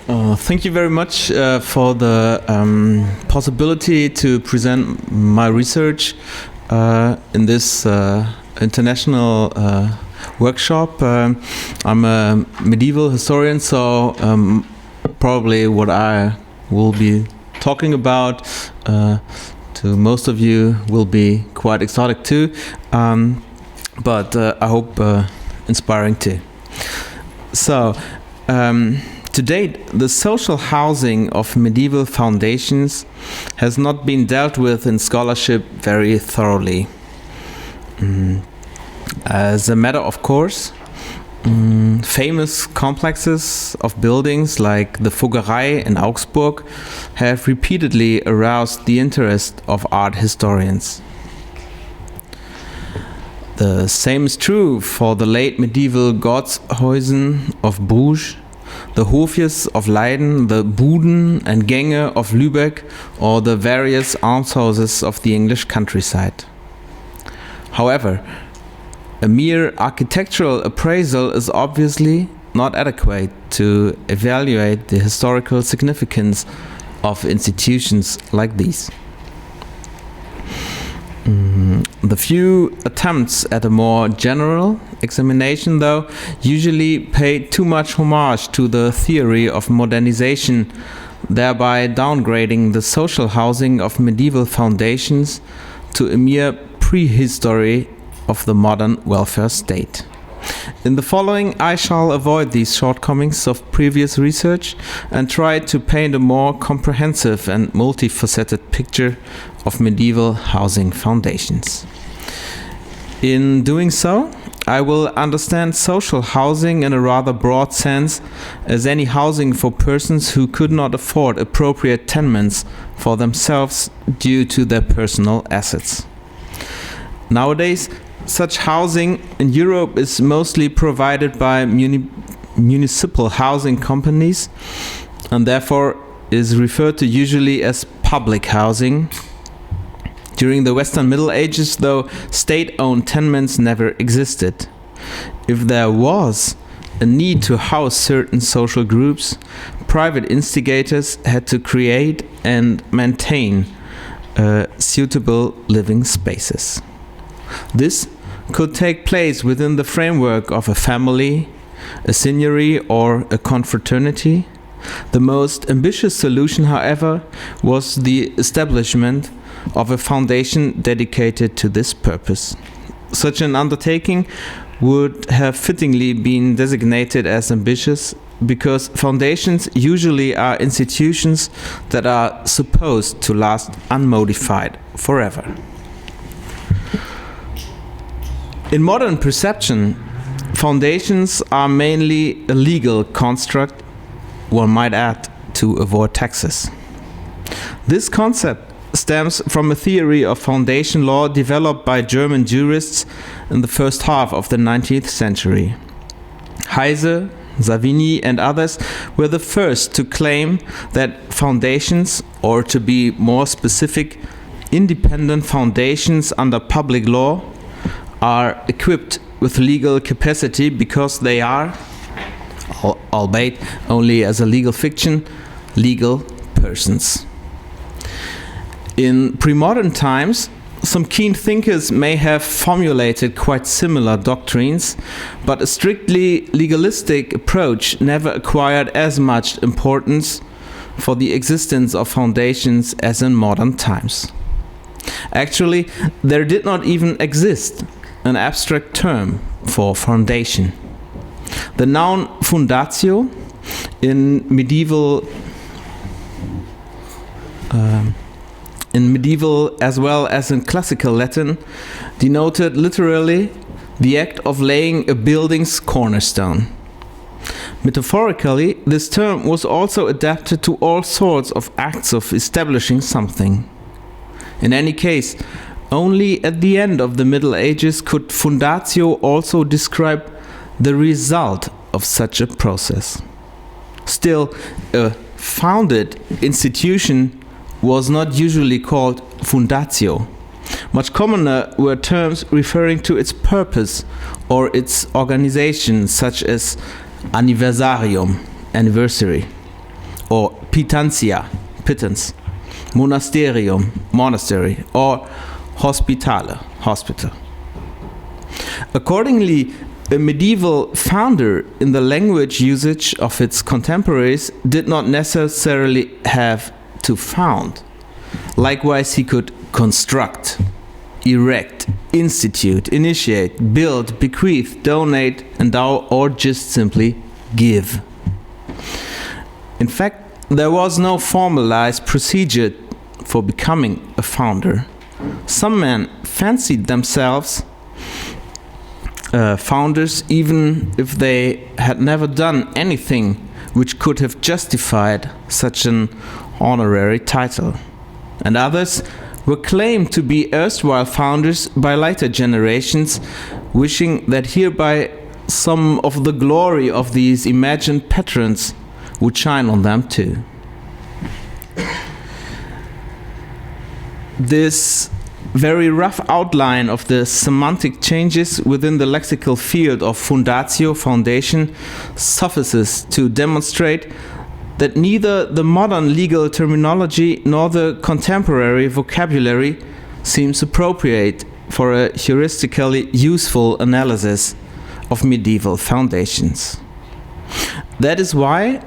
Thank you very much for the possibility to present my research in this international workshop. I'm a medieval historian, so probably what I will be talking about to most of you will be quite exotic too, but I hope inspiring too. So, to date, the social housing of medieval foundations has not been dealt with in scholarship very thoroughly. As a matter of course, famous complexes of buildings like the Fuggerei in Augsburg have repeatedly aroused the interest of art historians. The same is true for the late medieval Gotshäusen of Bruges, the Hofjes of Leiden, the Buden and Gänge of Lübeck, or the various almshouses of the English countryside. However, a mere architectural appraisal is obviously not adequate to evaluate the historical significance of institutions like these. The few attempts at a more general examination, though, usually pay too much homage to the theory of modernization, thereby downgrading the social housing of medieval foundations to a mere prehistory of the modern welfare state. In the following, I shall avoid these shortcomings of previous research and try to paint a more comprehensive and multifaceted picture of medieval housing foundations. In doing so, I will understand social housing in a rather broad sense as any housing for persons who could not afford appropriate tenements for themselves due to their personal assets. Nowadays, such housing in Europe is mostly provided by municipal housing companies and therefore is referred to usually as public housing. During the Western Middle Ages, though, state-owned tenements never existed. If there was a need to house certain social groups, private instigators had to create and maintain suitable living spaces. This could take place within the framework of a family, a seigneury, or a confraternity. The most ambitious solution, however, was the establishment of a foundation dedicated to this purpose. Such an undertaking would have fittingly been designated as ambitious because foundations usually are institutions that are supposed to last unmodified forever. In modern perception, foundations are mainly a legal construct, one might add, to avoid taxes. This concept stems from a theory of foundation law developed by German jurists in the first half of the 19th century. Heise, Savigny and others were the first to claim that foundations, or to be more specific, independent foundations under public law, are equipped with legal capacity because they are, albeit only as a legal fiction, legal persons. In pre-modern times, some keen thinkers may have formulated quite similar doctrines, but a strictly legalistic approach never acquired as much importance for the existence of foundations as in modern times. Actually, there did not even exist an abstract term for foundation. The noun fundatio in medieval as well as in classical Latin denoted literally the act of laying a building's cornerstone. Metaphorically, this term was also adapted to all sorts of acts of establishing something. In any case, only at the end of the Middle Ages could fundatio also describe the result of such a process. Still, a founded institution was not usually called fundatio. Much commoner were terms referring to its purpose or its organization, such as anniversarium, anniversary. or pitantia, pittance, monasterium, monastery, or hospitale, hospital. Accordingly, a medieval founder, in the language usage of its contemporaries, did not necessarily have to found. Likewise, he could construct, erect, institute, initiate, build, bequeath, donate, endow, or just simply give. In fact, there was no formalized procedure for becoming a founder. Some men fancied themselves founders even if they had never done anything which could have justified such an honorary title. And others were claimed to be erstwhile founders by later generations, wishing that hereby some of the glory of these imagined patrons would shine on them too. This very rough outline of the semantic changes within the lexical field of fundatio, foundation, suffices to demonstrate that neither the modern legal terminology nor the contemporary vocabulary seems appropriate for a heuristically useful analysis of medieval foundations. That is why,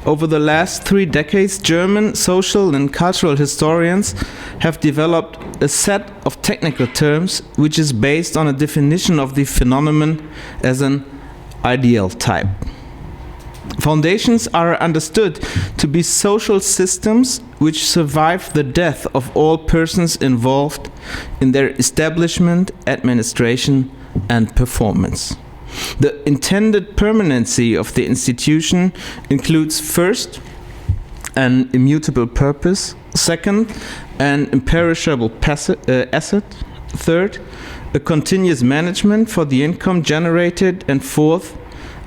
over the last 3 decades, German social and cultural historians have developed a set of technical terms which is based on a definition of the phenomenon as an ideal type. Foundations are understood to be social systems which survive the death of all persons involved in their establishment, administration, and performance. The intended permanency of the institution includes first, an immutable purpose, second, an imperishable asset, third, a continuous management for the income generated, and fourth,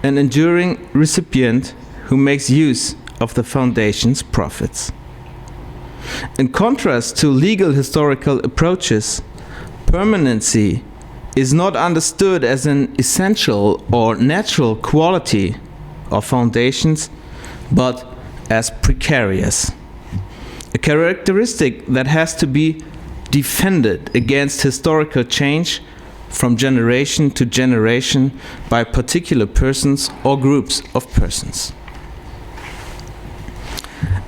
an enduring recipient who makes use of the foundation's profits. In contrast to legal historical approaches, permanency is not understood as an essential or natural quality of foundations, but as precarious. A characteristic that has to be defended against historical change from generation to generation by particular persons or groups of persons.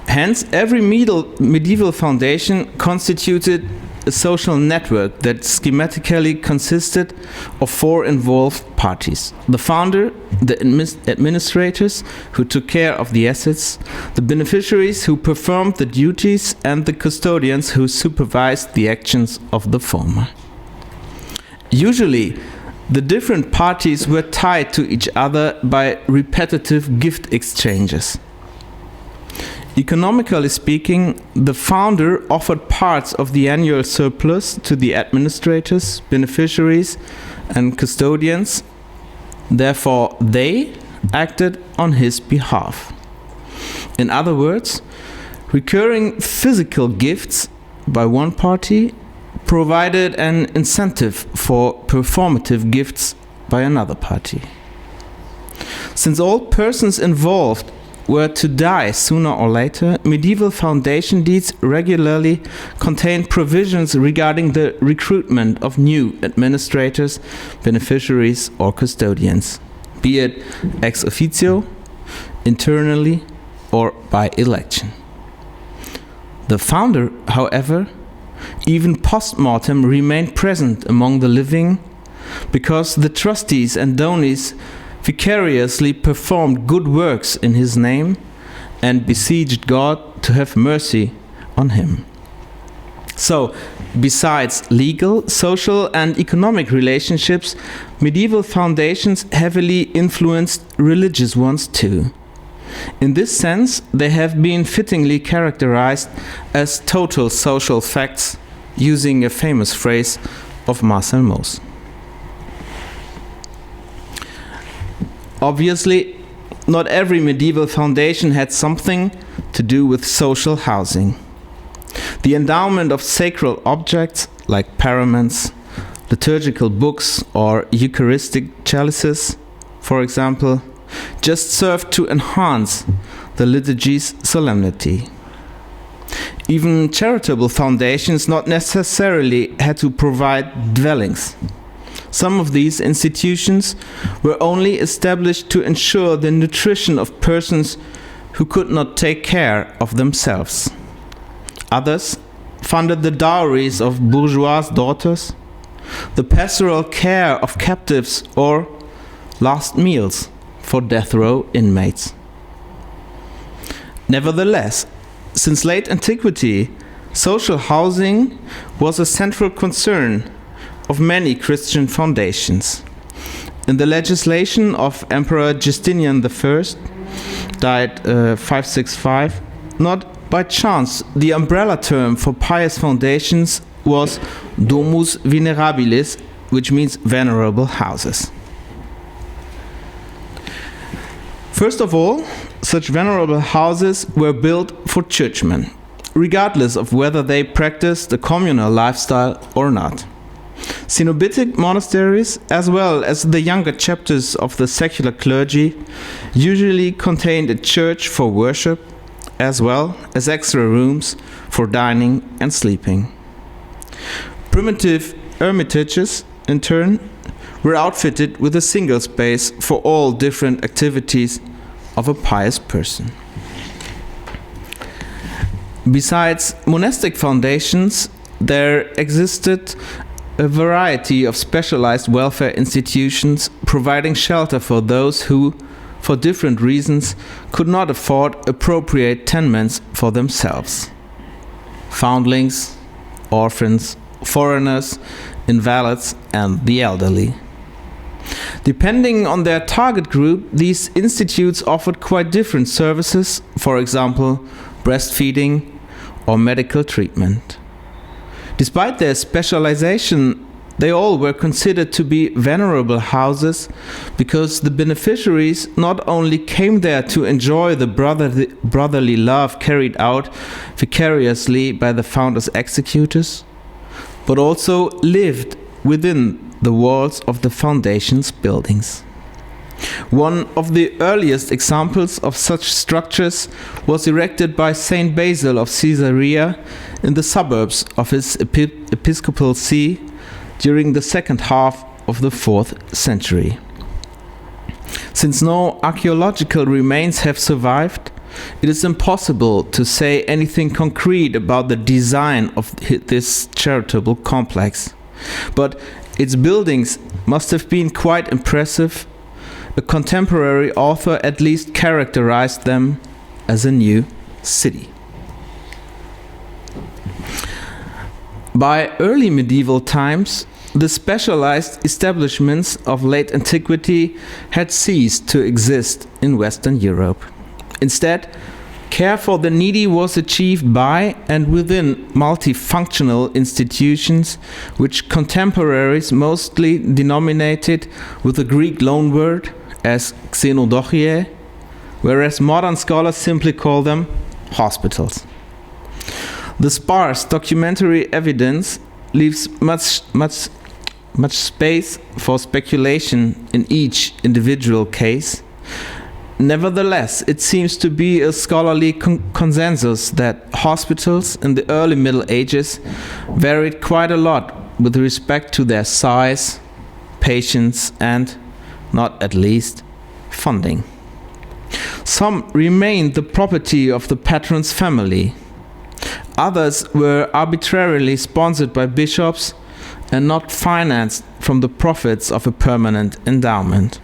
Hence, every medieval foundation constituted a social network that schematically consisted of 4 involved parties: the founder, the administrators who took care of the assets, the beneficiaries who performed the duties, and the custodians who supervised the actions of the former. Usually, the different parties were tied to each other by repetitive gift exchanges. Economically speaking, the founder offered parts of the annual surplus to the administrators, beneficiaries, and custodians. Therefore, they acted on his behalf. In other words, recurring physical gifts by one party provided an incentive for performative gifts by another party. Since all persons involved were to die sooner or later, medieval foundation deeds regularly contained provisions regarding the recruitment of new administrators, beneficiaries, or custodians, be it ex officio, internally, or by election. The founder, however, even post-mortem remained present among the living, because the trustees and donees vicariously performed good works in his name and besieged God to have mercy on him. So, besides legal, social, and economic relationships, medieval foundations heavily influenced religious ones too. In this sense, they have been fittingly characterized as total social facts, using a famous phrase of Marcel Mauss. Obviously, not every medieval foundation had something to do with social housing. The endowment of sacred objects like paraments, liturgical books, or Eucharistic chalices, for example, just served to enhance the liturgy's solemnity. Even charitable foundations not necessarily had to provide dwellings. Some of these institutions were only established to ensure the nutrition of persons who could not take care of themselves. Others funded the dowries of bourgeois daughters, the pastoral care of captives, or last meals for death row inmates. Nevertheless, since late antiquity, social housing was a central concern of many Christian foundations. In the legislation of Emperor Justinian I, died 565, not by chance the umbrella term for pious foundations was domus venerabilis, which means venerable houses. First of all, such venerable houses were built for churchmen, regardless of whether they practiced a communal lifestyle or not. Cenobitic monasteries, as well as the younger chapters of the secular clergy, usually contained a church for worship, as well as extra rooms for dining and sleeping. Primitive hermitages, in turn, were outfitted with a single space for all different activities of a pious person. Besides monastic foundations, there existed a variety of specialized welfare institutions providing shelter for those who, for different reasons, could not afford appropriate tenements for themselves. Foundlings, orphans, foreigners, invalids, and the elderly. Depending on their target group, these institutes offered quite different services, for example, breastfeeding or medical treatment. Despite their specialization, they all were considered to be venerable houses because the beneficiaries not only came there to enjoy the brotherly love carried out vicariously by the founder's executors, but also lived within the walls of the foundation's buildings. One of the earliest examples of such structures was erected by Saint Basil of Caesarea in the suburbs of his episcopal see during the second half of the 4th century. Since no archaeological remains have survived, it is impossible to say anything concrete about the design of this charitable complex. But its buildings must have been quite impressive. A contemporary author at least characterized them as a new city. By early medieval times, the specialized establishments of late antiquity had ceased to exist in Western Europe. Instead, care for the needy was achieved by and within multifunctional institutions, which contemporaries mostly denominated with the Greek loanword as xenodochiae, whereas modern scholars simply call them hospitals. The sparse documentary evidence leaves much space for speculation in each individual case. Nevertheless, it seems to be a scholarly consensus that hospitals in the early Middle Ages varied quite a lot with respect to their size, patience, and, not at least, funding. Some remained the property of the patron's family. Others were arbitrarily sponsored by bishops and not financed from the profits of a permanent endowment.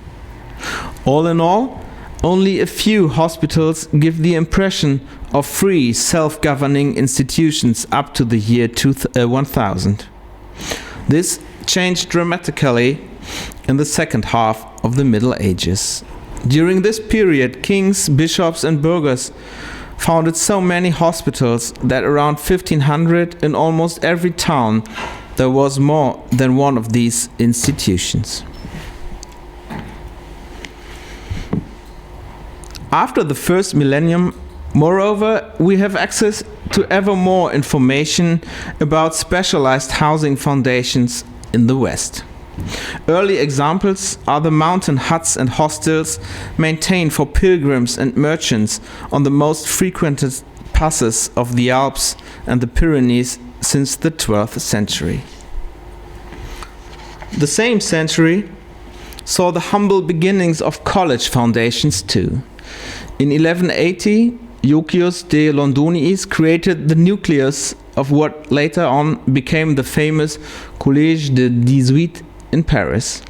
All in all, only a few hospitals give the impression of free, self-governing institutions up to the year 1000. This changed dramatically in the second half of the Middle Ages. During this period, kings, bishops, and burghers founded so many hospitals that around 1500 in almost every town there was more than one of these institutions. After the first millennium, moreover, we have access to ever more information about specialized housing foundations in the West. Early examples are the mountain huts and hostels maintained for pilgrims and merchants on the most frequented passes of the Alps and the Pyrenees since the 12th century. The same century saw the humble beginnings of college foundations too. In 1180, Jocius de Londoniis created the nucleus of what later on became the famous Collège des 18 in Paris.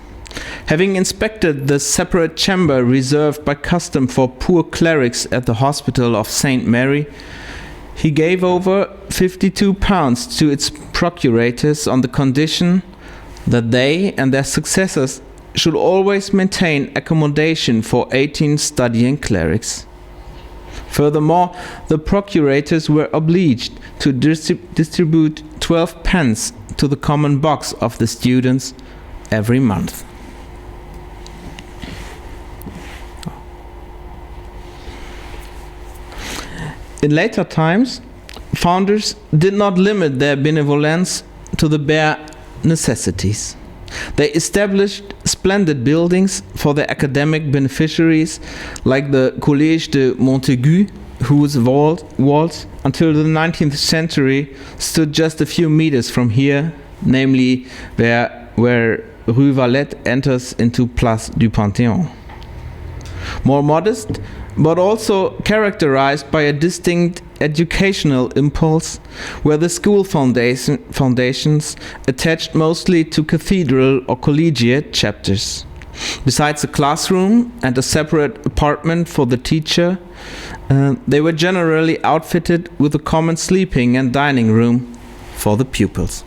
Having inspected the separate chamber reserved by custom for poor clerics at the hospital of St. Mary, he gave over £52 to its procurators on the condition that they and their successors should always maintain accommodation for 18 studying clerics. Furthermore, the procurators were obliged to distribute 12 pence to the common box of the students every month. In later times, founders did not limit their benevolence to the bare necessities. They established splendid buildings for their academic beneficiaries, like the Collège de Montaigu, whose walls until the 19th century stood just a few meters from here, namely where Rue Valette enters into Place du Panthéon. More modest, but also characterized by a distinct educational impulse, were the school foundations attached mostly to cathedral or collegiate chapters. Besides a classroom and a separate apartment for the teacher, they were generally outfitted with a common sleeping and dining room for the pupils.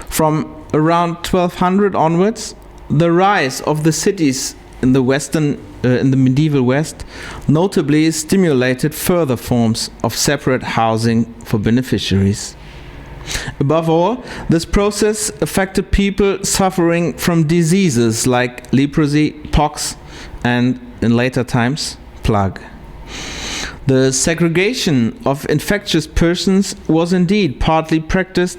From around 1200 onwards, the rise of the cities in the medieval West notably stimulated further forms of separate housing for beneficiaries. Above all, this process affected people suffering from diseases like leprosy, pox, and, in later times, plague. The segregation of infectious persons was indeed partly practiced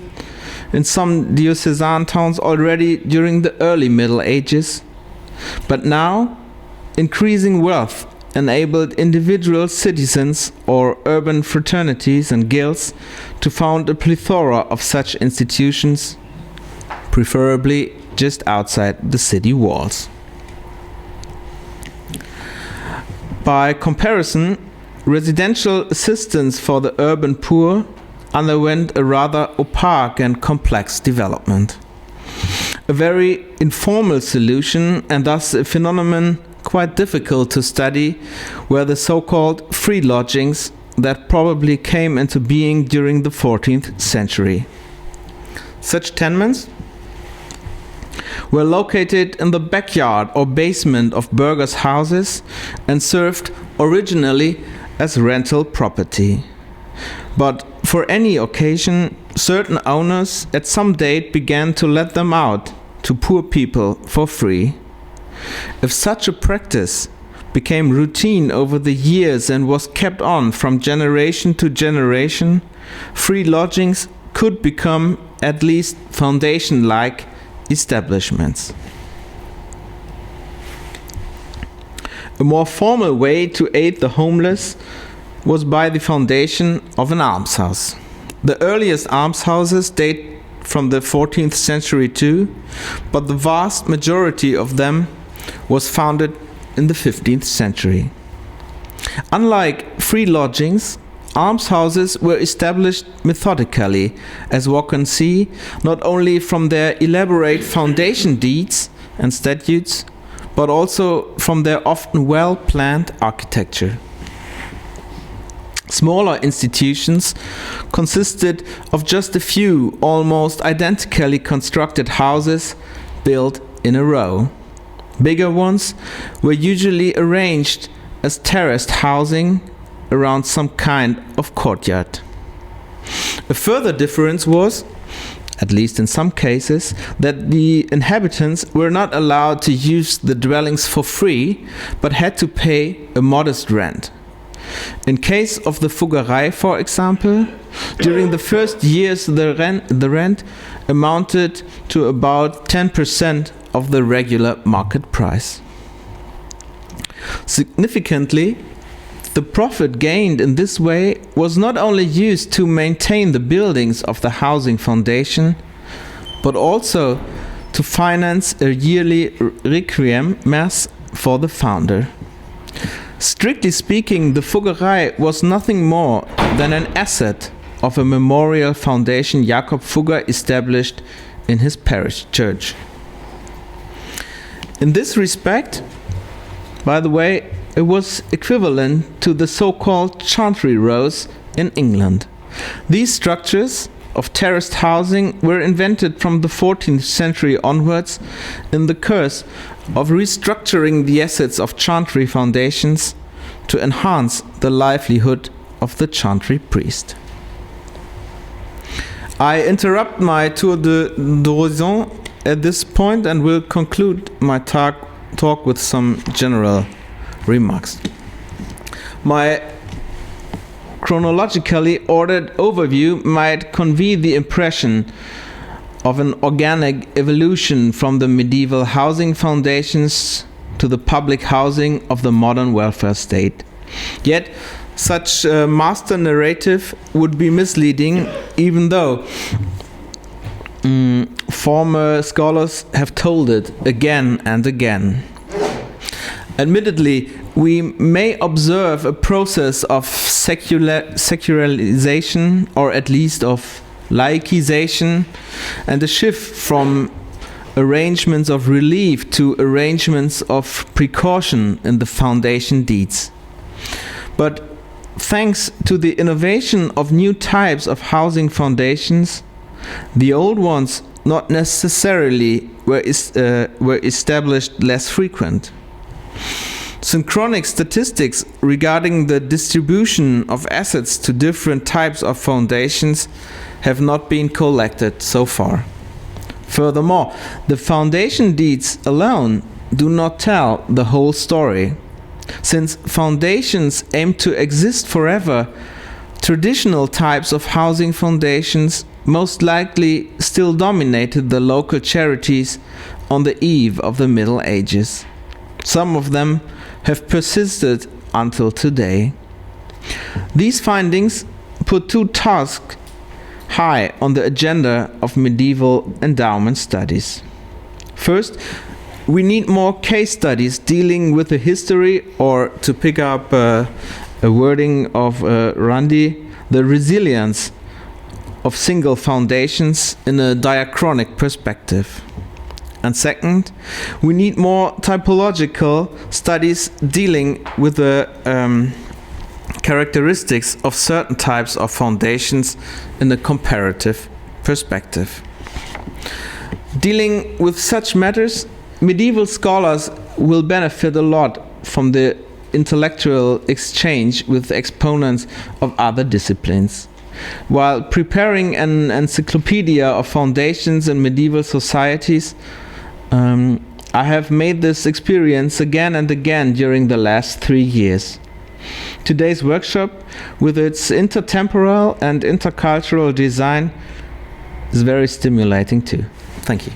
in some diocesan towns already during the early Middle Ages, but now increasing wealth enabled individual citizens or urban fraternities and guilds to found a plethora of such institutions, preferably just outside the city walls. By comparison, residential assistance for the urban poor underwent a rather opaque and complex development. A very informal solution, and thus a phenomenon quite difficult to study, were the so-called free lodgings that probably came into being during the 14th century. Such tenements were located in the backyard or basement of burghers' houses and served originally as rental property. But for any occasion, certain owners at some date began to let them out to poor people for free. If such a practice became routine over the years and was kept on from generation to generation, free lodgings could become at least foundation-like establishments. A more formal way to aid the homeless was by the foundation of an almshouse. The earliest almshouses date from the 14th century too, but the vast majority of them was founded in the 15th century. Unlike free lodgings, almshouses were established methodically, as one can see, not only from their elaborate foundation deeds and statutes, but also from their often well-planned architecture. Smaller institutions consisted of just a few almost identically constructed houses built in a row. Bigger ones were usually arranged as terraced housing around some kind of courtyard. A further difference was, at least in some cases, that the inhabitants were not allowed to use the dwellings for free, but had to pay a modest rent. In case of the Fuggerei, for example, during the first years the rent amounted to about 10% of the regular market price. Significantly, the profit gained in this way was not only used to maintain the buildings of the housing foundation, but also to finance a yearly requiem mass for the founder. Strictly speaking, the Fuggerei was nothing more than an asset of a memorial foundation Jakob Fugger established in his parish church. In this respect, by the way, it was equivalent to the so-called chantry rows in England. These structures of terraced housing were invented from the 14th century onwards in the course of restructuring the assets of chantry foundations to enhance the livelihood of the chantry priest. I interrupt my tour d'horizon at this point and will conclude my talk with some general remarks. My chronologically ordered overview might convey the impression of an organic evolution from the medieval housing foundations to the public housing of the modern welfare state. Yet, such a master narrative would be misleading, even though former scholars have told it again and again. Admittedly, we may observe a process of secularization, or at least of laicization, and a shift from arrangements of relief to arrangements of precaution in the foundation deeds. But thanks to the innovation of new types of housing foundations, the old ones not necessarily were established less frequent. Synchronic statistics regarding the distribution of assets to different types of foundations have not been collected so far. Furthermore, the foundation deeds alone do not tell the whole story. Since foundations aim to exist forever, traditional types of housing foundations most likely still dominated the local charities on the eve of the Middle Ages. Some of them have persisted until today. These findings put two tasks high on the agenda of medieval endowment studies. First, we need more case studies dealing with the history, or to pick up a wording of Randi, the resilience of single foundations in a diachronic perspective. And second, we need more typological studies dealing with the characteristics of certain types of foundations in a comparative perspective. Dealing with such matters, medieval scholars will benefit a lot from the intellectual exchange with exponents of other disciplines. While preparing an encyclopedia of foundations in medieval societies, I have made this experience again and again during the last 3 years. Today's workshop, with its intertemporal and intercultural design, is very stimulating too. Thank you.